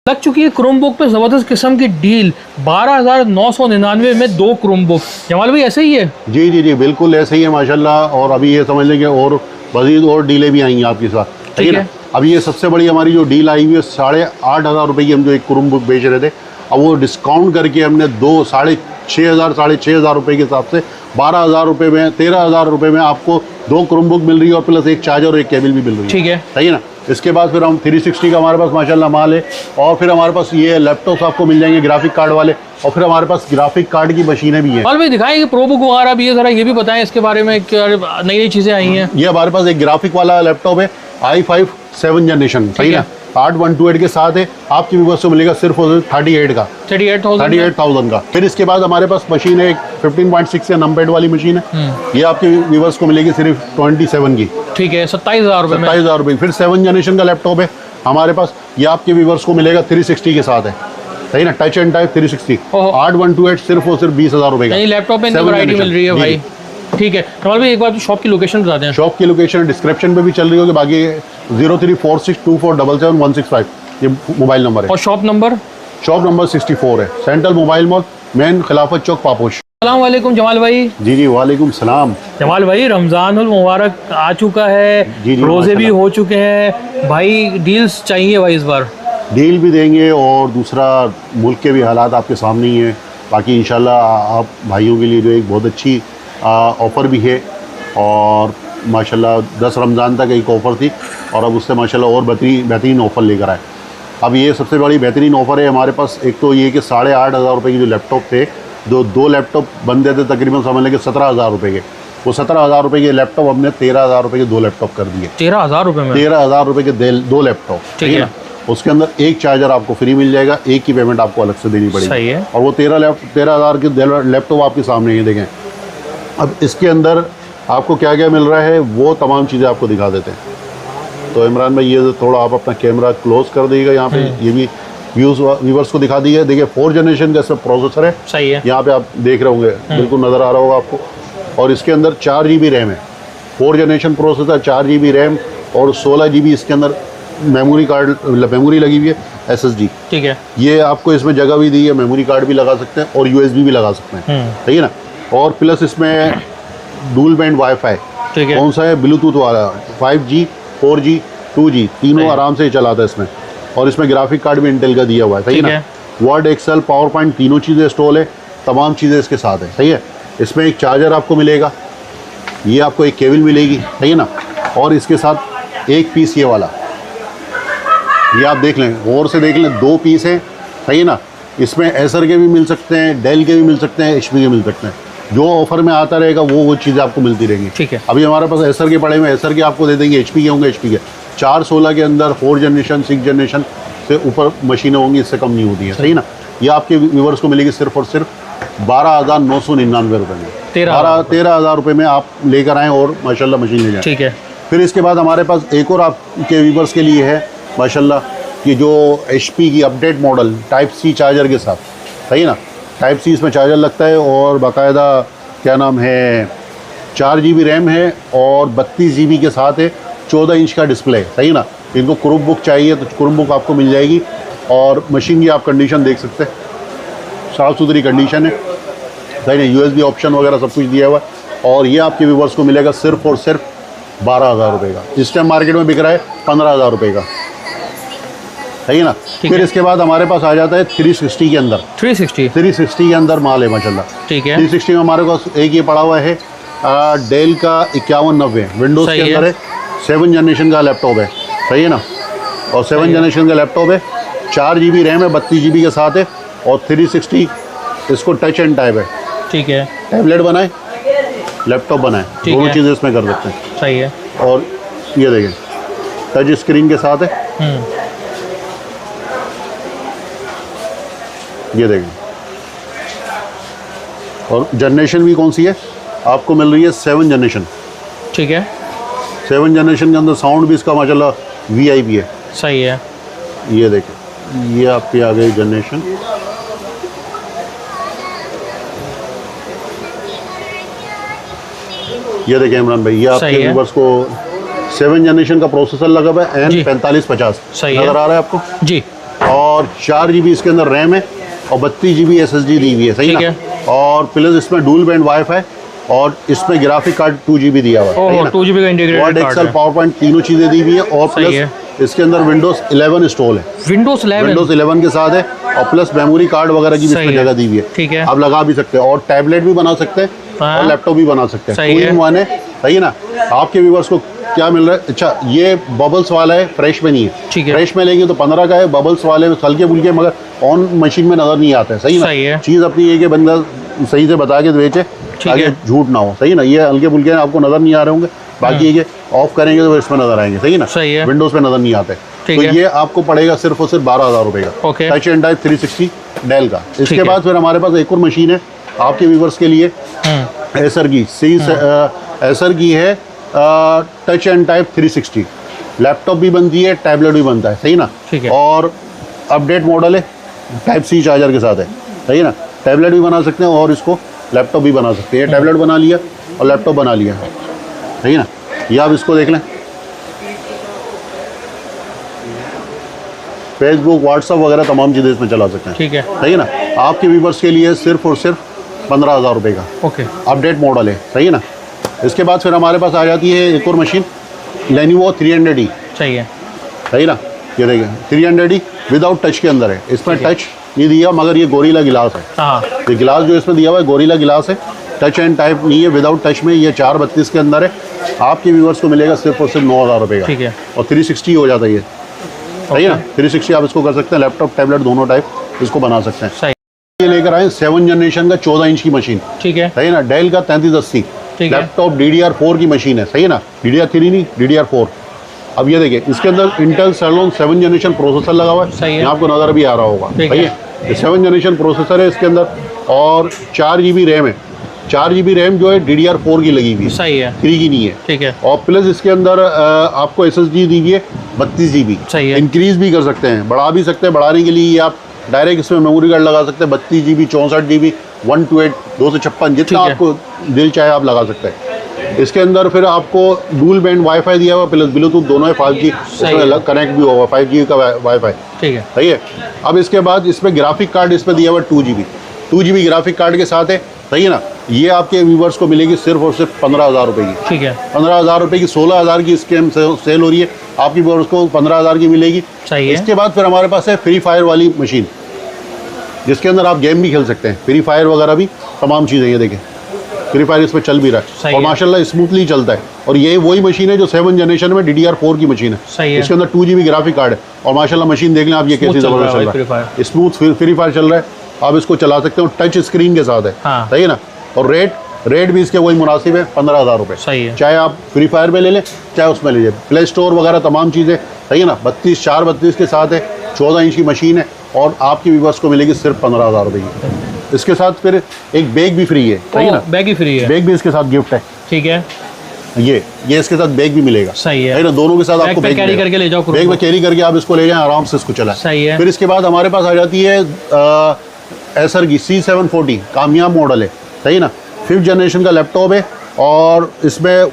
लग चुकी है क्रोमबुक पे ज़बरदस्त किस्म की डील 12,999 में 2 क्रोमबुक। जमाल भाई ऐसे ही है? जी जी जी बिल्कुल ऐसे ही है माशाल्लाह। और अभी ये समझ लें कि और मज़ीद और डीलें भी आई हैं आपके साथ, ठीक है ना। अभी ये सबसे बड़ी हमारी जो डील आई हुई है 8,500 रुपये की हम जो एक क्रोमबुक बेच रहे थे, अब वो डिस्काउंट करके हमने 6,500 रुपये के हिसाब से 12,000 रुपये में 13,000 रुपये में आपको 2 क्रोमबुक मिल रही है और प्लस एक चार्जर और एक केबल भी मिल रही है, ठीक है, सही है ना। इसके बाद फिर हम 360 का हमारे पास माशाल्लाह माल है। और फिर हमारे पास ये लैपटॉप आपको मिल जाएंगे ग्राफिक कार्ड वाले, और फिर हमारे पास ग्राफिक कार्ड की मशीनें भी हैं। और भाई दिखाएंगे प्रो बुक वगैरह भी है, ज़रा ये भी बताएं इसके बारे में, क्या नई नई चीज़ें आई हैं। ये हमारे पास एक ग्राफिक वाला लैपटॉप है i5 7 जनरेशन, सही है, 8128 के साथ है। आपकी व्यूवर्स को मिलेगा सिर्फ 38,000 का। फिर इसके बाद हमारे पास मशीन है 15.6 या नंबरपेड वाली मशीन है, ये आपके व्यूवर्स को मिलेगी सिर्फ 27 की, ठीक है, 27,000 रुपये में। 27,000 रुपये। फिर 7 जनरेशन का लैपटॉप है हमारे पास, ये आपके व्यूवर्स को मिलेगा 360 के साथ है, सही ना, टच एंड टाइप 360 8128 सिर्फ और सिर्फ 20,000 रुपये का। लैपटॉप में वैरायटी मिल रही है भाई, ठीक है। कमाल भाई एक बार तो शॉप की लोकेशन बता दें। शॉप की लोकेशन डिस्क्रिप्शन पे भी चल रही होगी, बाकी 034624777165 ये मोबाइल नंबर है। और शॉप नंबर 64 है, सेंट्रल मोबाइल मॉल, मेन खिलाफत चौक, पापोश। अस्सलाम वालेकुम जमाल भाई। जी जी वालेकुम सलाम। जमाल भाई रमज़ानुल मुबारक आ चुका है, रोज़े भी हो चुके हैं भाई, डील्स चाहिए भाई इस बार। डील भी देंगे और दूसरा मुल्क के भी हालात आपके सामने ही हैं। बाकी इंशाल्लाह आप भाइयों के लिए जो एक बहुत अच्छी ऑफ़र भी है, और माशाल्लाह 10 रमज़ान तक एक ऑफ़र थी और अब उससे माशाल्लाह और बेहतरीन ऑफ़र लेकर आए। अब ये सबसे बड़ी बेहतरीन ऑफ़र है हमारे पास। एक तो ये कि 8,500 रुपये की जो लैपटॉप थे, दो लैपटॉप बनते थे तकरीबन समझ लें कि 17,000 रुपये के, वो 17,000 रुपये के लैपटॉप हमने 13,000 रुपये के 2 लैपटॉप कर दिए। 13,000 रुपये में 13,000 रुपये के 2 लैपटॉप, ठीक है ना। उसके अंदर एक चार्जर आपको फ्री मिल जाएगा, एक की पेमेंट आपको अलग से देनी पड़ेगी, सही है। और वो 13,000 के लैपटॉप आपके सामने ही देखें। अब इसके अंदर आपको क्या क्या मिल रहा है वो तमाम चीज़ें आपको दिखा देते हैं। तो इमरान भाई ये थोड़ा आप अपना कैमरा क्लोज कर दीजिएगा, यहाँ पे ये भी व्यूवर्स को दिखा दीजिए। देखिए 4 जनरेशन का इसमें प्रोसेसर है, सही है, यहाँ पे आप देख रहे होंगे, बिल्कुल नज़र आ रहा होगा आपको। और इसके अंदर 4 GB रैम है, 4 जनरेशन प्रोसेसर, 4 GB रैम और 16 GB इसके अंदर मेमोरी लगी हुई है, SSD, ठीक है। ये आपको इसमें जगह भी दी है, मेमोरी कार्ड भी लगा सकते हैं और USB भी लगा सकते हैं, सही है ना। और प्लस इसमें डुअल बैंड वाईफाई, ठीक है, कौन सा है, ब्लूटूथ वाला, 5G 4G 2G तीनों आराम से चलाता है इसमें। और इसमें ग्राफिक कार्ड भी इंटेल का दिया हुआ है, सही है ना। वर्ड, एक्सेल, पावर पॉइंट तीनों चीज़ें इंस्टॉल है, तमाम चीज़ें इसके साथ है, सही है। इसमें एक चार्जर आपको मिलेगा, ये आपको एक केबल मिलेगी, सही है ना। और इसके साथ एक पीस ये वाला, ये आप देख लें, गौर से देख लें, 2 पीस हैं, सही है ना। इसमें एसर के भी मिल सकते हैं, डेल के भी मिल सकते हैं, HP के मिल सकते हैं। जो ऑफर में आता रहेगा वो चीज़ें आपको मिलती रहेंगी, ठीक है। अभी हमारे पास एसर के पड़े हुए, एसर के आपको दे देंगे, HP के होंगे, HP के 416 के अंदर 4 जनरेशन 6 जनरेशन से ऊपर मशीनें होंगी, इससे कम नहीं होती है, सही ना। ये आपके व्यूवर्स को मिलेगी सिर्फ और सिर्फ 12,999 रुपये में, 13,000 रुपये में आप लेकर आएँ और माशाल्लाह मशीन ले जाएँ, ठीक है। फिर इसके बाद हमारे पास एक और आपके व्यूवर्स के लिए है माशाल्लाह कि जो HP की update model type C charger के साथ, सही ना, टाइप C इसमें चार्जर लगता है और बाकायदा क्या नाम है 4 GB रैम है और 32 GB के साथ है, 14 इंच का डिस्प्ले, सही ना। इनको क्रोमबुक चाहिए तो क्रोमबुक आपको मिल जाएगी। और मशीन की आप कंडीशन देख सकते हैं, साफ़ सुथरी कंडीशन है, सही ना। USB ऑप्शन वगैरह सब कुछ दिया हुआ है। और ये आपके व्यूवर्स को मिलेगा सिर्फ और सिर्फ 12,000 रुपये का। इस टाइम मार्केट में बिक रहा है 15,000 रुपये का, सही है ना। फिर इसके बाद हमारे पास आ जाता है 360 के अंदर, 360 के अंदर माल है माशाल्लाह, ठीक है। 360 में हमारे पास एक ये पड़ा हुआ है डेल का 5190 विंडोज़ के अंदर है, 7 जनरेशन का लैपटॉप है, सही है ना। और 7 जनरेशन का लैपटॉप है, 4 GB रैम है, 32 GB के साथ है और 360 इसको टच एंड टाइप है, ठीक है। टैबलेट बनाए, लैपटॉप बनाए, दोनों चीज़ें इसमें कर सकते हैं, सही है। और ये देखें टच स्क्रीन के साथ है, ये देखें। और जनरेशन भी कौन सी है, आपको मिल रही है 7 जनरेशन, ठीक है। 7 जनरेशन के अंदर साउंड भी इसका माशाल्लाह VIP है, सही है। ये देखें, ये आपकी आ गई जनरेशन, ये देखें इमरान भाई, ये आपके व्यूअर्स को 7 जनरेशन का प्रोसेसर लगा हुआ है, N4550 नजर आ रहा है आपको, जी। और 4 GB इसके अंदर रैम है और 32 GB SSD दी हुई है, सही ठीक ना। और प्लस इसमें डुअल बैंड वाईफाई और इसमें ग्राफिक कार्ड 2 GB दिया हुआ है, सही ना। 2 GB का इंटीग्रेटेड वर्ड, कार्ड एक्सेल, है। पावर पॉइंट तीनों चीज़ें दी हुई है और सही प्लस है। इसके अंदर विंडोज 11 इंस्टॉल है। विंडोज 11 के साथ है और प्लस मेमोरी कार्ड वगैरह की भी सही इसमें है। जगह दी हुई है, ठीक है। आप लगा भी सकते हैं और टैबलेट भी बना सकते हैं हाँ। और लैपटॉप भी बना सकते हैं। सही 2 है। in 1 है, सही ना। आपके व्यूवर्स को क्या मिल रहा है? अच्छा, ये बबल्स वाला है, फ्रेश में नहीं है। ठीक है। फ्रेश में लेंगे तो 15 का है, बबल्स वाले हल्के फुल्के मगर ऑन मशीन में नजर नहीं आता है, सही ना। सही है। चीज़ अपनी ये कि बंदा सही से बता के बेचे ताकि है। झूठ ना हो, सही ना। ये हल्के फुल्के आपको नजर नहीं आ रहे होंगे, बाकी ये ऑफ करेंगे तो इसमें नजर आएंगे, सही ना। सही है। विंडोज पे नजर नहीं आते। ठीक तो है। ये आपको पड़ेगा सिर्फ और सिर्फ 12,000 रुपये का। Okay. Touch and type 360 Dell का। इसके है। बाद फिर हमारे पास एक और मशीन है आपके व्यूवर्स के लिए, एसर की एसर की है टच एंड टाइप 360। लैपटॉप भी बनती है, टैबलेट भी बनता है, सही ना। ठीक है। और अपडेट मॉडल है, टाइप सी चार्जर के साथ है, सही ना। टैबलेट भी बना सकते हैं और इसको लैपटॉप भी बना सकते हैं। टैबलेट बना लिया और लैपटॉप बना लिया, सही ना। ये आप इसको देख लें, फेसबुक, व्हाट्सअप वगैरह तमाम चीज़ें इसमें चला सकते हैं, ठीक है। सही ना। आपके व्यूवर्स के लिए सिर्फ और सिर्फ 15,000 रुपये का ओके। अपडेट मॉडल है, सही ना। इसके बाद फिर हमारे पास आ जाती है एक और मशीन, लेनोवो 300E, चाहिए। सही ना। ये देखिए 300E विदाउट टच के अंदर है, इसमें टच नहीं दिया मगर ये गोरिल्ला गिलास है। हाँ। ये गिलास जो इसमें दिया हुआ है गोरिल्ला गिलास है, टच एंड टाइप नहीं है, विदाउट टच में। ये 432 के अंदर है। आपके व्यूवर्स को मिलेगा सिर्फ और सिर्फ 9,000 रुपये का, ठीक है। और 360 हो जाता है ये, सही ना। 360 आप इसको कर सकते हैं, लैपटॉप टैबलेट दोनों टाइप इसको बना सकते हैं। सही। ये लेकर आए 7 जनरेशन का 14 इंच की मशीन, ठीक है। सही ना। डेल का 3380 ठीक है। लैपटॉप DDR4 की मशीन है, सही ना। DDR3 नहीं, DDR4। अब ये देखिए इसके अंदर इंटेल सेलोन 7 जनरेशन प्रोसेसर लगा हुआ है, सही है। यहाँ आपको नज़र भी आ रहा होगा, ठीक सही है। है। ये 7 जनरेशन प्रोसेसर है इसके अंदर और 4 GB रैम है। 4 GB रैम जो है DDR4 की लगी हुई है, सही है। 3 की नहीं है, ठीक है। और प्लस इसके अंदर आपको SSD दी हुई है 32 GB। सही है। इंक्रीज भी कर सकते हैं, बढ़ा भी सकते हैं। बढ़ाने के लिए आप डायरेक्ट इसमें मेमोरी कार्ड लगा सकते हैं, 32 GB, 64 GB, 128, 256, जितना ठीक है। आपको दिल चाहे आप लगा सकते हैं। इसके अंदर फिर आपको डुअल बैंड वाईफाई दिया हुआ प्लस ब्लूटूथ दोनों है, 5G इसमें अलग कनेक्ट भी होगा, 5G का वाईफाई, ठीक है। सही है। अब इसके बाद इसमें ग्राफिक कार्ड इसमें दिया हुआ 2 GB ग्राफिक कार्ड के साथ है, सही है ना। ये आपके व्यूवर्स को मिलेगी सिर्फ और सिर्फ 15,000 रुपये की, ठीक है। 15,000 रुपये की। 16,000 की स्कीम सेल हो रही है, आपकी व्यूवर्स को 15,000 की मिलेगी। सही है। इसके बाद फिर हमारे पास है फ्री फायर वाली मशीन, जिसके अंदर आप गेम भी खेल सकते हैं, फ्री फायर वगैरह भी तमाम चीज़ें। ये देखें फ्री फायर इसमें चल भी रहा है सही और है। माशाल्लाह स्मूथली चलता है। और ये वही मशीन है जो 7 जनरेशन में DDR4 की मशीन है, सही है। इसके अंदर 2 GB ग्राफिक कार्ड है और माशाल्लाह मशीन देख लें आप, ये कैसी चल रहा है ज़बरदस्त भाई चल फ्री रहा है, फायर। स्मूथ फ्री फायर चल रहा है। आप इसको चला सकते हो, टच स्क्रीन के साथ है, हाँ। सही है ना। और रेट भी इसके वही मुनासिब है, 15,000 रुपये। सही है। चाहे आप फ्री फायर में ले लें चाहे उसमें लीजिए, प्ले स्टोर वगैरह तमाम चीज़ें, सही है ना। 432 के साथ है, 14 इंच की मशीन है और आपकी व्यूवर्स को मिलेगी सिर्फ 15,000 रुपये की। इसके साथ फिर एक बैग भी फ्री है, सही है ना। बैग ही फ्री है, बैग भी इसके साथ गिफ्ट है, ठीक है। ये इसके साथ बैग भी मिलेगा, सही है। ना। दोनों के साथ बैग आपको पे बैग कैरी करके ले जाओ, बैग में कैरी करके आप इसको ले जाएं, आराम से इसको चलाएं। सही है। फिर इसके बाद हमारे पास आ जाती है एसर की C740 कामयाब मॉडल है, सही ना। 5th जनरेशन का लैपटॉप है और इसमें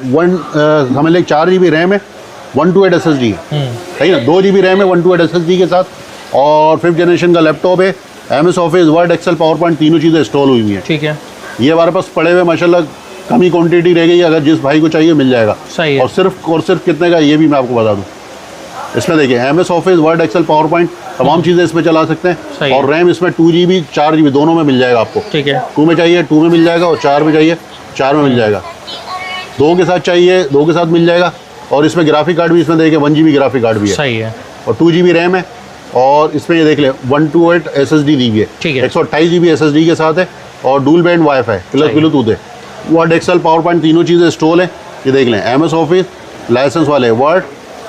समझ लें 4 GB रैम है, 128 SSD है, सही ना। 2 GB रैम है 128 SSD के साथ और 5th जनरेशन का लैपटॉप है। MS Office, Word, Excel, PowerPoint तीनों चीज़ें इंस्टॉल हुई हुई हैं, ठीक है। ये हमारे पास पड़े हुए माशाल्लाह कम ही क्वांटिटी रह गई, अगर जिस भाई को चाहिए मिल जाएगा। सही है। और सिर्फ कितने का ये भी मैं आपको बता दूं। इसमें देखिए MS Office, Word, Excel, PowerPoint तमाम चीज़ें इसमें चला सकते सही हैं। है। और रैम इसमें 2 GB 4 GB दोनों में मिल जाएगा आपको। ठीक है। 2 में चाहिए 2 में मिल जाएगा और 4 में चाहिए 4 में मिल जाएगा। 2 के साथ चाहिए 2 के साथ मिल जाएगा। और इसमें ग्राफिक कार्ड भी इसमें देखिए 1 GB ग्राफिक कार्ड भी है, सही है। और 2 GB रैम है। और इसमें ये देख ले 128 SSD दी हुई है, ठीक है। 128 GB SSD के साथ है और dual band wifi plus Bluetooth है। वर्ड, एक्सेल, पावर पॉइंट तीनों चीज़ें इंस्टॉल है। ये देख लें MS ऑफिस लाइसेंस वाले, वर्ड,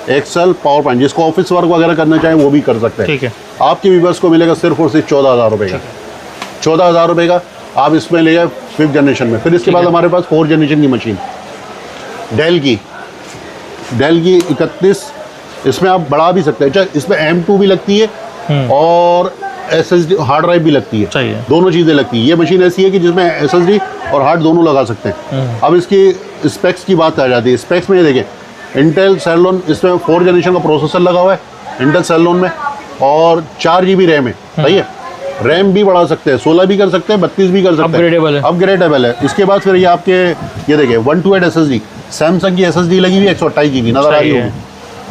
एक्सेल, पावर पॉइंट, जिसको ऑफिस वर्क वगैरह करना चाहें वो भी कर सकते हैं, ठीक है। आपके व्यूवर्स को मिलेगा सिर्फ और सिर्फ 14,000 रुपये का। 14,000 रुपये का आप इसमें ले जाए 5th जनरेशन में। फिर इसके बाद हमारे पास 4th जनरेशन की मशीन डेल की 31, इसमें आप बढ़ा भी सकते हैं। अच्छा, इसमें M2 भी लगती है और SSD हार्ड ड्राइव भी लगती है, सही है। दोनों चीज़ें लगती है। ये मशीन ऐसी है कि जिसमें SSD और हार्ड दोनों लगा सकते हैं। अब इसकी स्पेक्स की बात आ जाती है। स्पेक्स में ये देखें इंटेल सेलोन, इसमें 4th जनरेशन का प्रोसेसर लगा हुआ है इंटेल सेलोन में, और 4 GB रैम है, सही है। रैम भी बढ़ा सकते हैं, 16 भी कर सकते हैं, 32 भी कर सकते हैं, अपग्रेडेबल है। अपग्रेडेबल है। इसके बाद फिर ये आपके ये देखिए 128 SSD, सैमसंग की SSD लगी हुई है 128 GB नजर आ रही होगी।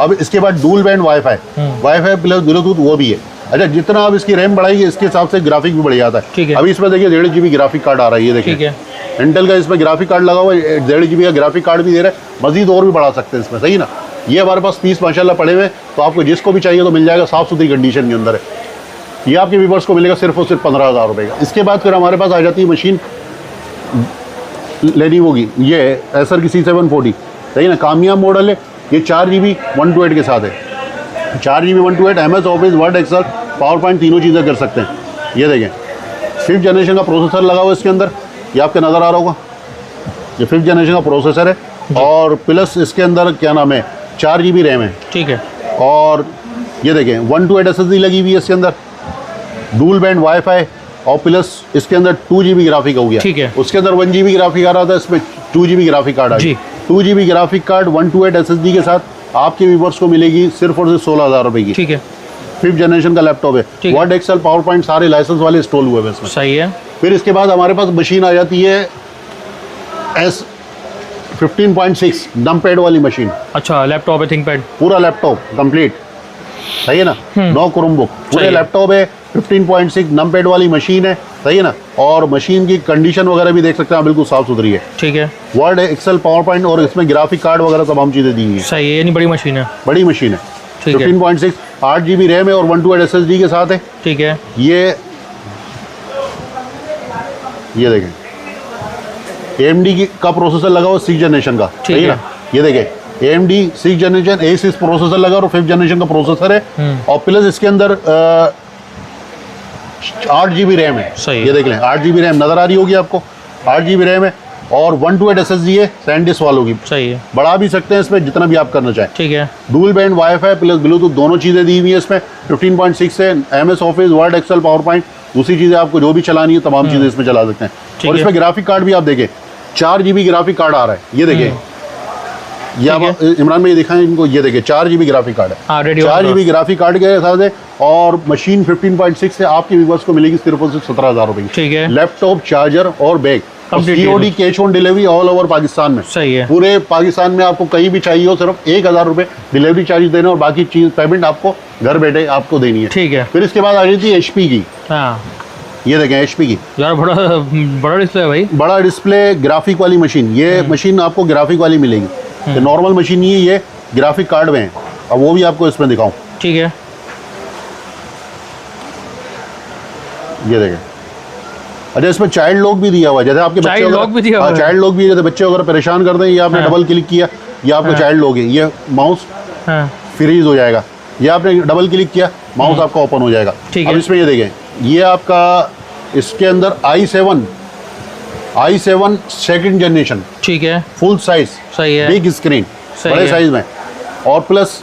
अब इसके बाद dual band wifi, wifi plus Bluetooth वो भी है। अच्छा, जितना आप इसकी रैम बढ़ाएगी इसके हिसाब से ग्राफिक भी बढ़ जाता है। ठीक है। अभी इसमें देखिए 1.5 GB ग्राफिक कार्ड आ रहा है, ये देखिए ठीक है। इंटेल का इसमें ग्राफिक कार्ड लगा हुआ है, 1.5 GB का ग्राफिक कार्ड भी दे रहा है, मजीद और भी बढ़ा सकते हैं इसमें, सही ना। ये हमारे पास पीस माशाल्लाह पड़े हुए, तो आपको जिसको भी चाहिए तो मिल जाएगा, साफ सुथरी कंडीशन के अंदर है। ये आपके व्यूवर्स को मिलेगा सिर्फ और सिर्फ 15,000 रुपये का। इसके बाद फिर हमारे पास आ जाती है मशीन लेनीवो की, ये एसर की C740, सही ना, कामयाब मॉडल है। ये 4 GB 128 के साथ है, 4 GB 128, MS Office, Word, Excel, PowerPoint तीनों चीज़ें कर सकते हैं। ये देखें 5th जनरेशन का प्रोसेसर लगा हुआ है इसके अंदर, ये आपके नज़र आ रहा होगा, ये 5th जनरेशन का प्रोसेसर है। और प्लस इसके अंदर क्या नाम है 4 GB रैम है, ठीक है। और ये देखें 128 SSD लगी हुई है इसके अंदर, डुअल बैंड वाईफाई, और प्लस इसके अंदर 2 GB ग्राफिक हो गया। ठीक है। उसके अंदर 1 GB ग्राफिक आ रहा था, इसमें 2 GB ग्राफिक कार्ड आ गया। 2 GB ग्राफिक कार्ड 128 SSD के साथ आपके व्यूवर्स को मिलेगी सिर्फ और सिर्फ 16,000 रुपये की। ठीक है। 5th जनरेशन का लैपटॉप है, ठीक है। वर्ड, एक्सेल, पावर पॉइंट सारे लाइसेंस वाले इंस्टॉल हुए हैं इसमें। सही है। फिर इसके बाद हमारे पास मशीन आ जाती है S15.6 नमपैड वाली मशीन, अच्छा, लैपटॉप है, थिंकपैड, पूरा लैपटॉप कंप्लीट, सही है ना, नो क्रोमबुक, पूरे लैपटॉप है, 15.6 नमपैड वाली मशीन है, सही है ना। और मशीन की कंडीशन वगैरह भी देख सकते हैं, बिल्कुल साफ सुथरी है। ठीक है। वर्ड, एक्सेल, पावर पॉइंट और इसमें ग्राफिक कार्ड वगैरह तमाम चीज़ें दी हुई है। सही है, यानी बड़ी मशीन है। बड़ी मशीन है, ठीक है। 15.6, 8 GB रैम है और 128 SSD के साथ है। ठीक है। ये देखें AMD का प्रोसेसर लगा हुआ 6th जनरेशन का, ठीक सही है। ना। ये देखें AMD 6th generation A6 processor लगा और 5th जनरेशन का प्रोसेसर है, और प्लस इसके अंदर 8 GB रैम है। सही है। ये देख लें 8 GB रैम नजर आ रही होगी आपको, 8 GB रैम है, और 128 SSD है, SanDisk वालों की। सही है। बढ़ा भी सकते हैं इसमें जितना भी आप करना चाहें। ठीक है। Dual band wifi plus Bluetooth दोनों चीज़ें दी हुई है इसमें। 15.6 है, MS Office, Word, Excel, PowerPoint, दूसरी चीज़ें आपको जो भी चलानी है तमाम चीज़ें इसमें चला सकते हैं। ठीक और है। इसमें ग्राफिक कार्ड भी आप देखें 4 GB ग्राफिक कार्ड आ रहा है, ये देखें, ये आप इमरान में ये दिखाएं इनको, ये देखें 4 GB ग्राफिक कार्ड है, हाँ, रेडी 4 GB ग्राफिक कार्ड के साथ है। और मशीन 15.6 से आपके व्यूवर्स को मिलेगी सिर्फ और सिर्फ 17,000 रुपये की। ठीक है। लैपटॉप, चार्जर और bag, Complete COD cash on delivery all over Pakistan में। सही है। पूरे पाकिस्तान में आपको कहीं भी चाहिए हो, सिर्फ 1,000 रुपये डिलीवरी चार्ज देना और बाकी चीज़ पेमेंट आपको घर बैठे आपको देनी है। ठीक है। फिर इसके बाद आ जाती है HP की, हाँ ये देखें HP की, यार, बड़ा बड़ा डिस्प्ले है भाई, बड़ा डिस्प्ले ग्राफिक वाली मशीन। ये मशीन आपको ग्राफिक वाली मिलेगी, ये नॉर्मल मशीन नहीं है, ये ग्राफिक कार्ड में है। अब वो भी आपको इसमें दिखाऊं, ठीक है। ये देखें। अच्छा, इसमें चाइल्ड लॉक भी दिया हुआ है, जैसे आपके बच्चे चाइल्ड लॉक भी दिया हुआ है। चाइल्ड लॉक भी, जैसे बच्चे अगर परेशान कर दें, ये आपने डबल क्लिक किया, ये आपका चाइल्ड लॉक है, ये माउस हाँ फ्रीज हो जाएगा, ये आपने डबल क्लिक किया माउस आपका ओपन हो जाएगा। ठीक अब है। इसमें ये देखें, ये आपका इसके अंदर i7 2nd जनरेशन ठीक है। फुल साइज, सही है। बिग स्क्रीन, सही बड़े है। साइज में, और प्लस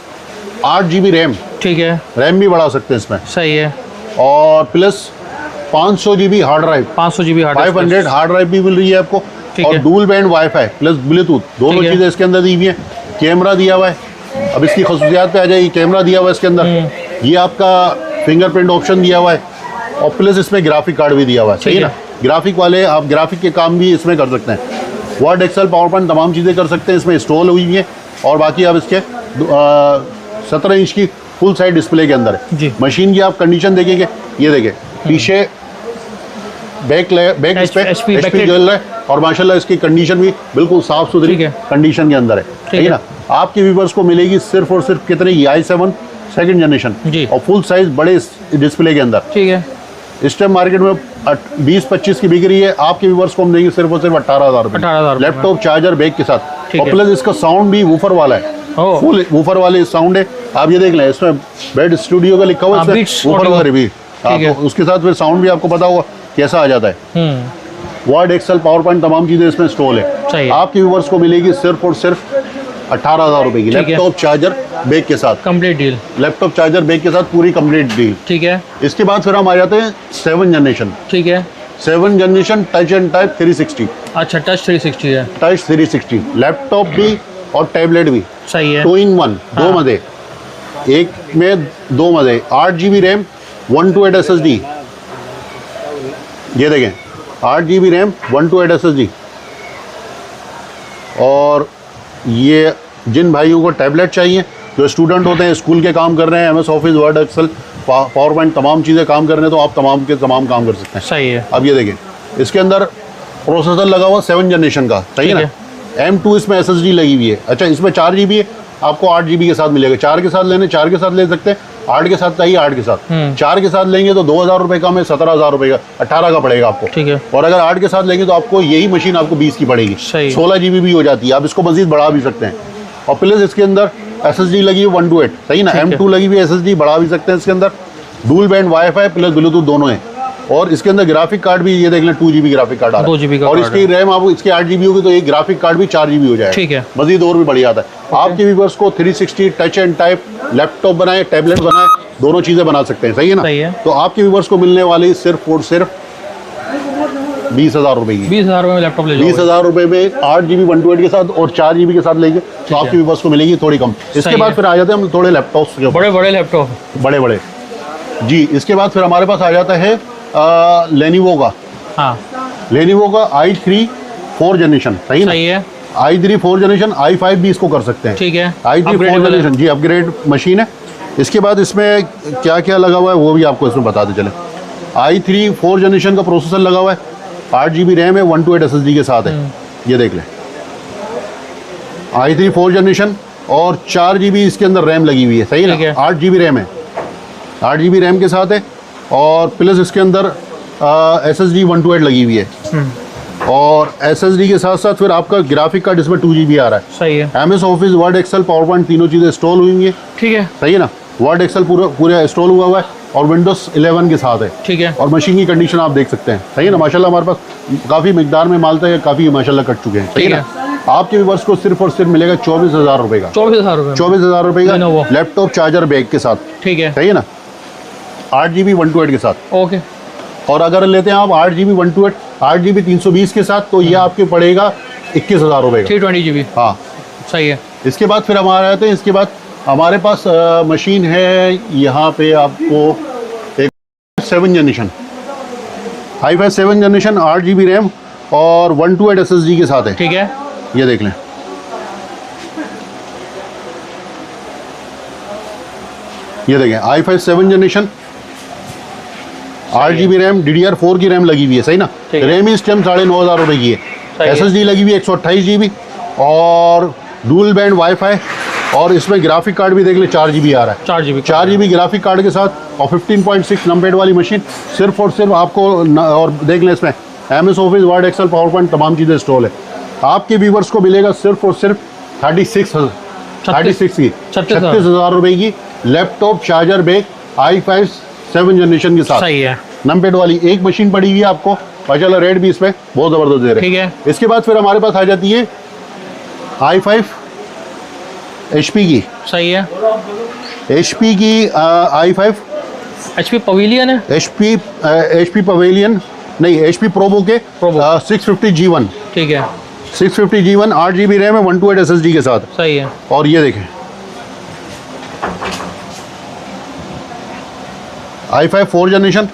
8 GB रैम, ठीक है। रैम भी बढ़ा सकते हैं इसमें, सही है। और plus 500 GB hard drive, 500 GB hard 500 hard drive भी मिल रही है आपको। ठीक और है। Dual band wifi plus Bluetooth दोनों ठीक है। चीज़ें इसके अंदर दी हुई हैं। कैमरा दिया हुआ है, अब इसकी खसूसियात पे आ जाएगी, कैमरा दिया हुआ है इसके अंदर, ये आपका फिंगरप्रिंट ऑप्शन दिया हुआ है, और प्लस इसमें ग्राफिक कार्ड भी दिया हुआ है, सही ठीक ना। है। ग्राफिक वाले आप ग्राफिक के काम भी इसमें कर सकते हैं, वर्ड, एक्सेल, पावर पॉइंट तमाम चीज़ें कर सकते हैं, इसमें इंस्टॉल हुई हैं। और बाकी आप इसके 17 इंच की फुल साइड डिस्प्ले के अंदर है। जी। मशीन की आप कंडीशन देखेंगे, ये देखें पीछे बैक इस पे HP HP जल रहा है, और माशाल्लाह इसकी कंडीशन भी बिल्कुल साफ सुथरी ठीक है। कंडीशन के अंदर है, ठीक है ना। आपके व्यूवर्स को मिलेगी सिर्फ और सिर्फ कितने, i7 2nd जनरेशन जी। और फुल साइज बड़े डिस्प्ले के अंदर। ठीक है। इस टाइम मार्केट में 20-25 की बिक रही है, आपके व्यूवर्स को हम देंगे सिर्फ और सिर्फ 18,000 रुपये, 18,000 रुपये लैपटॉप, चार्जर, बैग के साथ। ठीक और है। प्लस इसका साउंड भी वूफर वाला है, ओह। फुल वूफर वाले साउंड है। आप ये देख लें, इसमें बेड स्टूडियो का लिखा हुआ है, Beats वूफर audio। वगैरह भी, ठीक है। तो उसके साथ फिर साउंड भी आपको पता होगा कैसा आ जाता है। वर्ड, एक्सेल, पावर पॉइंट तमाम चीज़ें इसमें इंस्टॉल सही है। है। आपके व्यूवर्स को मिलेगी सिर्फ और सिर्फ 18,000 रुपये की, ठीक है। लैपटॉप, चार्जर, बैग के साथ। Complete deal. Laptop, charger, bag के साथ पूरी कंप्लीट डील। ठीक है। इसके बाद फिर हम आ जाते हैं 7th जनरेशन। ठीक है। 7th generation touch and type 360, अच्छा, टच 360 है। टच 360 लैपटॉप भी और टैबलेट भी, सही है। 2 in 1 दो हाँ। मजे। एक में दो मज़े, 8 GB रैम 128 SSD, ये देखें 8 GB रैम 128 SSD। और ये जिन भाइयों को टैबलेट चाहिए, जो स्टूडेंट होते हैं, स्कूल के काम कर रहे हैं, MS Office, Word, Excel, PowerPoint, तमाम चीज़ें काम कर रहे हैं, तो आप तमाम के तमाम काम कर सकते हैं। सही है। अब ये देखें, इसके अंदर प्रोसेसर लगा हुआ 7 जनरेशन का, सही है ना। M2 इसमें SSD लगी हुई है। अच्छा, इसमें 4 GB है, आपको 8 GB के साथ मिलेगा। 4 के साथ लेने 4 के साथ ले सकते हैं, 8 के साथ चाहिए 8 के साथ। 4 के साथ लेंगे तो 2000 रुपये कम है, 17,000 रुपये का, 18 का पड़ेगा आपको। ठीक है। और अगर 8 के साथ लेंगे तो आपको यही मशीन आपको 20 की पड़ेगी। 16 GB भी हो जाती है, आप इसको मजीद बढ़ा भी सकते हैं। और प्लस इसके अंदर SSD लगी हुई 128, सही ना। M2 लगी हुई SSD बढ़ा भी सकते हैं। इसके अंदर dual band wifi plus Bluetooth दोनों है। और इसके अंदर ग्राफिक कार्ड भी, ये देख लें 2 GB ग्राफिक कार्ड आ रहा है। 2 GB का। और इसकी रैम आपको, इसके 8 GB होगी तो एक ग्राफिक कार्ड भी 4 GB हो जाएगा। ठीक है। मजीद और भी बढ़िया आता है। आपके व्यूअर्स को 360 टच एंड टाइप लैपटॉप बनाए, टैबलेट बनाए, दोनों चीज़ें बना सकते हैं, सही है ना। सही है। तो आपके व्यूअर्स को मिलने वाली सिर्फ और सिर्फ 20,000 रुपये की, 20,000 रुपये में लैपटॉप ले लो। 20,000 रुपये में 8 GB 128 के साथ और 4 GB के साथ लेंगे तो आपके व्यूअर्स को मिलेगी थोड़ी कम। इसके बाद फिर आ जाते हैं हम थोड़े लैपटॉप्स के ऊपर। बड़े बड़े लैपटॉप, बड़े बड़े जी। इसके बाद फिर हमारे पास आ जाता है लेनोवो का। हाँ, लेनोवो का i3 4 जनरेशन, सही ना। सही है। i3 4 जनरेशन, i5 भी इसको कर सकते हैं। ठीक है। i3 4 जनरेशन जी, अपग्रेड मशीन है। इसके बाद इसमें क्या क्या लगा हुआ है वो भी आपको इसमें बताते चले। i3 4 जनरेशन का प्रोसेसर लगा हुआ है, 8 GB रैम है, 128 SSD के साथ है, ये देख लें। i3 4 जनरेशन और 4 GB इसके अंदर रैम लगी हुई है, सही है ना। 8 GB रैम है, 8 GB रैम के साथ है। और प्लस इसके अंदर SSD 128 लगी हुई है। और SSD के साथ साथ फिर आपका ग्राफिक कार्ड इसमें 2 GB आ रहा है। सही है। MS Office, Word, Excel, PowerPoint तीनों चीज़ें इंस्टॉल हुई है। ठीक है। सही है ना। वर्ड, एक्सेल पूरा इंस्टॉल हुआ हुआ है और विंडोज 11 के साथ है। ठीक है। और मशीन की कंडीशन आप देख सकते हैं, सही है ना। माशाल्लाह हमारे पास काफ़ी मिकदार में माल था, काफ़ी माशाल्लाह कट चुके हैं, सही है ना। आपके व्यूअर्स को सिर्फ और सिर्फ मिलेगा 24,000 रुपये का। 24,000 रुपये, 24,000 रुपये का लैपटॉप, चार्जर, बैग के साथ। ठीक है। सही है ना। 8 GB 128 के साथ। ओके। और अगर लेते हैं आप 8 GB 128, 8 GB 320 के साथ, तो ये आपके पड़ेगा 21,000 रुपये का। 320 GB। हाँ, सही है। इसके बाद फिर हमारे आते हैं, इसके बाद हमारे पास मशीन है यहाँ पे आपको एक 7 generation, i5 7 generation, 8 GB RAM और 128 SSD के साथ है। ठीक है। ये देख लें, ये देखें i5 7 generation, 8 GB RAM, DDR4 की रैम लगी हुई है, सही ना। रैम इस टाइम 9,500 रुपये की है। SSD लगी हुई है 128 GB और डुअल बैंड वाईफाई। और इसमें ग्राफिक कार्ड भी देख ले 4 GB आ रहा है। 4 GB ग्राफिक कार्ड के साथ और 15.6 नंबर वाली मशीन सिर्फ और सिर्फ आपको और देख लें इसमें MS Office, Word, Excel, PowerPoint तमाम चीज़ें इंस्टॉल है। आपके व्यूवर्स को मिलेगा सिर्फ और सिर्फ 36,000 रुपये की laptop, charger, bag, i5 7 generation के साथ। सही है। नंबर वाली एक मशीन पड़ी हुई है आपको, माशाल्लाह रेट भी इसमें बहुत ज़बरदस्त दे रहे हैं। ठीक है। इसके बाद फिर हमारे पास आ जाती है i5 HP की। सही है। HP की i5 HP पवेलियन है। HP पवेलियन नहीं, HP प्रोबो के 650 G1। ठीक है। 650 G1, 8 GB रैम है, 128 SSD के साथ। सही है। और ये देखें i5 4 जनरेशन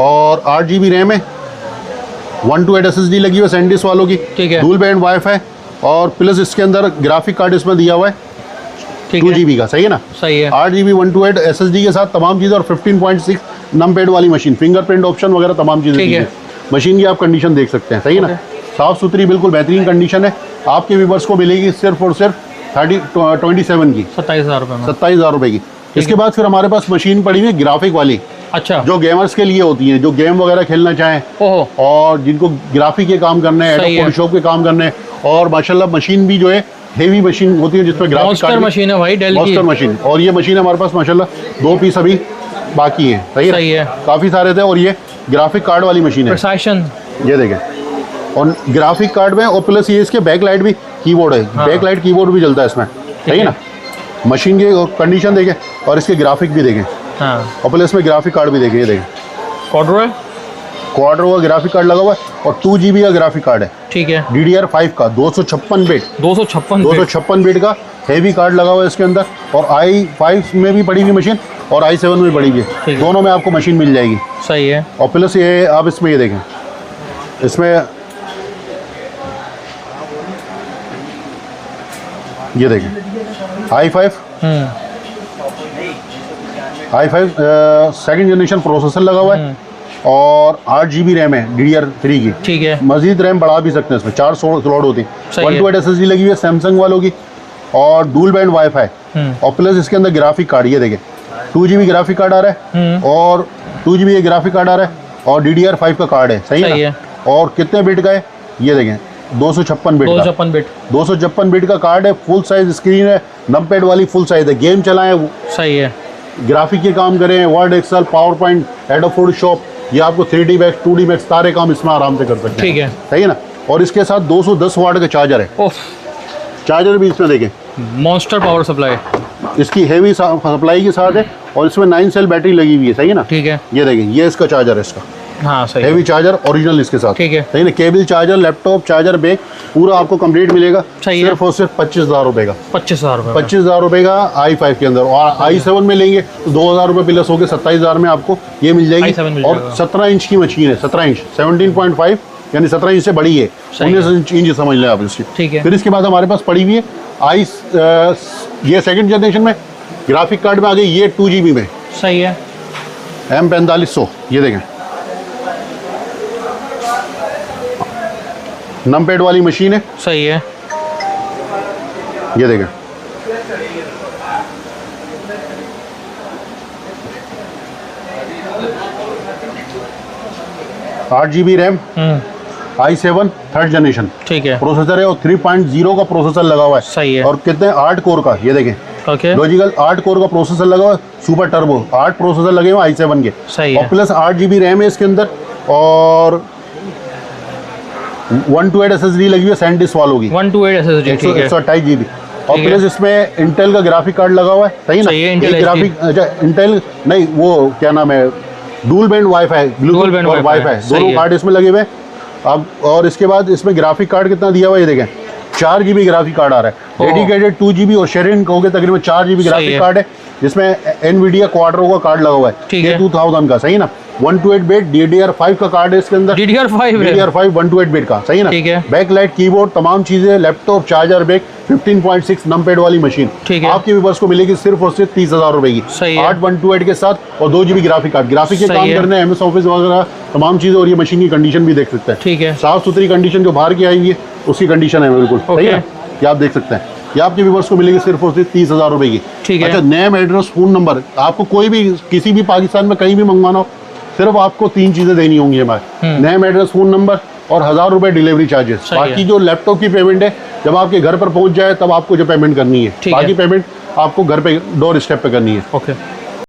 और 8 GB रैम है, 128 SSD लगी हुई है सैंडिस वालों की। ठीक है। डुअल बैंड वाईफाई और प्लस इसके अंदर ग्राफिक कार्ड इसमें दिया हुआ है 2 GB का, सही है ना। सही है। 8 GB 128 SSD के साथ तमाम चीज़ें और 15.6 नंबर वाली मशीन, फिंगरप्रिंट ऑप्शन वगैरह तमाम चीज़ें। ठीक है। मशीन की आप कंडीशन देख सकते हैं, सही है ना। साफ़ सुथरी बिल्कुल बेहतरीन कंडीशन है। आपके व्यूवर्स को मिलेगी सिर्फ और सिर्फ 27 की, 27,000 रुपये में, 27,000 रुपये की। इसके बाद फिर हमारे पास मशीन पड़ी हुई है ग्राफिक वाली। अच्छा। जो गेमर्स के लिए होती हैं, जो गेम वगैरह खेलना चाहें ओहो। और जिनको ग्राफिक के काम करने हैं, फोटोशॉप के काम करने हैं। और माशाल्लाह मशीन भी जो है हेवी मशीन होती है जिसमें ग्राफिक कार्ड मशीन है भाई, डेल की मॉन्स्टर मशीन। और ये मशीन हमारे पास माशाल्लाह 2 पीस अभी बाकी हैं, सही है। काफ़ी सारे थे। और ये ग्राफिक कार्ड वाली मशीन है, प्रिसाइशन, ये देखें। और ग्राफिक कार्ड में और प्लस ये इसके बैक लाइट भी कीबोर्ड है। हाँ। बैक लाइट कीबोर्ड भी चलता है इसमें, सही है ना। मशीन की कंडीशन देखें और इसके ग्राफिक भी देखें। हाँ। और प्लस में ग्राफिक कार्ड भी देखें, ये देखें। कॉर्डरॉय क्वाड्रो का ग्राफिक कार्ड लगा हुआ है और 2 GB का ग्राफिक कार्ड है, ठीक है। DDR5 का 256 बिट 256 बिट का हेवी कार्ड लगा हुआ है इसके अंदर। और i5 में भी पड़ी हुई मशीन और i7 में पड़ी हुई है, दोनों में आपको मशीन मिल जाएगी। सही है। और प्लस ये आप इसमें ये देखें, इसमें ये देखें i5 सेकंड जनरेशन प्रोसेसर लगा हुआ है और 8 GB रैम है DDR3 की, ठीक है। मजीद रैम बढ़ा भी सकते हैं, इसमें 4 स्लॉट होती है। 128 SSD लगी हुई है सैमसंग वालों की और डुअल बैंड वाईफाई और प्लस इसके अंदर ग्राफिक कार्ड ये देखें 2 GB ग्राफिक कार्ड आ रहा है और 2 GB ये ग्राफिक कार्ड आ रहा है और DDR5 का कार्ड है, सही है। और कितने बिट का है ये देखें, 256 बिट का 256 बिट का कार्ड है, फुल साइज स्क्रीन है, नंपैड वाली फुल साइज है, गेम चलाएं, सही है, ग्राफिक के काम करें, Word, Excel, PowerPoint, Adobe Photoshop, ये आपको 3D मैक्स 2D मैक्स सारे काम इसमें आराम से कर सकते हैं, ठीक है, सही है ना। और इसके साथ 210 वाट का चार्जर है, चार्जर भी इसमें देखें, मॉन्स्टर पावर सप्लाई, इसकी हेवी सप्लाई के साथ है और इसमें 9 सेल बैटरी लगी हुई है, सही है ना, ठीक है। ये देखें, ये इसका चार्जर है, इसका हाँ सही हेवी चार्जर ओरिजिनल इसके साथ, ठीक है, सही ना। Cable charger, laptop charger, bag पूरा आपको कंप्लीट मिलेगा, सिर्फ और सिर्फ 25,000 रुपए का, 25,000 रुपए का i5 के अंदर। और i7 में लेंगे तो 2,000 रुपए प्लस हो गए, 27,000 में आपको ये मिल जाएगी। और 17 इंच की मशीन है, 17 इंच 17.5 यानी 17 इंच से बड़ी है, 19 इंच समझ लें आप इसकी, ठीक है। फिर इसके बाद हमारे पास पड़ी हुई है ये सेकंड जनरेशन में ग्राफिक कार्ड में आ गई, ये 2 GB में, सही है, M4500, ये देखें नंपैड वाली मशीन है, सही है, ये देखें, आठ GB RAM, i7 third generation, ठीक है, प्रोसेसर है और 3.0 का प्रोसेसर लगा हुआ है, सही है। और कितने 8 कोर का, ये देखें, ओके, लॉजिकल 8 कोर का प्रोसेसर लगा हुआ है, सुपर टर्बो 8 प्रोसेसर लगे हुए i7 के, सही और है। प्लस 8 GB रैम है इसके अंदर और 128 SSD लगी हुई है सैंडिस्क वालों की, 128 SSD, ठीक है, 128 GB। और प्लस इसमें इंटेल का ग्राफिक कार्ड लगा हुआ है, सही ना, इंटेल ग्राफिक, अच्छा इंटेल नहीं, वो क्या नाम है, डुअल बैंड वाईफाई, ब्लूटूथ और वाईफाई दोनों कार्ड इसमें लगे हुए हैं। अब और इसके बाद इसमें ग्राफिक कार्ड कितना दिया हुआ है, ये देखें 4 GB ग्राफिक कार्ड आ रहा है, डेडिकेटेड 2 GB और शेयरिंग कहोगे तकरीबन 4 GB ग्राफिक कार्ड है, जिसमें एनवीडिया क्वाड्रो का कार्ड लगा हुआ है, ये 2000 का, सही ना। 128 बिट DDR5 का कार्ड है इसके अंदर, DDR5 128 बिट का, सही ना, ठीक है। बैकलाइट, कीबोर्ड, तमाम चीजें, लैपटॉप, चार्जर, बैग, 15.6 नंपैड वाली मशीन, ठीक है। आपके व्यूअर्स को मिलेगी सिर्फ और सिर्फ 30,000 रुपए की, 8 128 के साथ और 2 GB ग्राफिक कार्ड, ग्राफिक के काम करने, MS ऑफिस वगैरह तमाम चीजें। और ये मशीन की कंडीशन भी देख सकते हैं, ठीक है, साफ सुथरी कंडीशन, जो बाहर की आई है उसकी कंडीशन है बिल्कुल, सही है, ये आप देख सकते हैं। ये आपके व्यूअर्स को मिलेगी सिर्फ और सिर्फ 30,000 रुपए की, ठीक है। अच्छा, नेम, एड्रेस, फोन नंबर, आपको कोई भी किसी भी पाकिस्तान में कहीं भी मंगवाना हो, सिर्फ आपको 3 चीजें देनी होंगी हमारे, नेम, एड्रेस, फोन नंबर और 1000 रुपए डिलीवरी चार्जेस। बाकी जो लैपटॉप की पेमेंट है जब आपके घर पर पहुंच जाए तब आपको जो पेमेंट करनी है, बाकी पेमेंट आपको घर पे डोर स्टेप पे करनी है, ओके।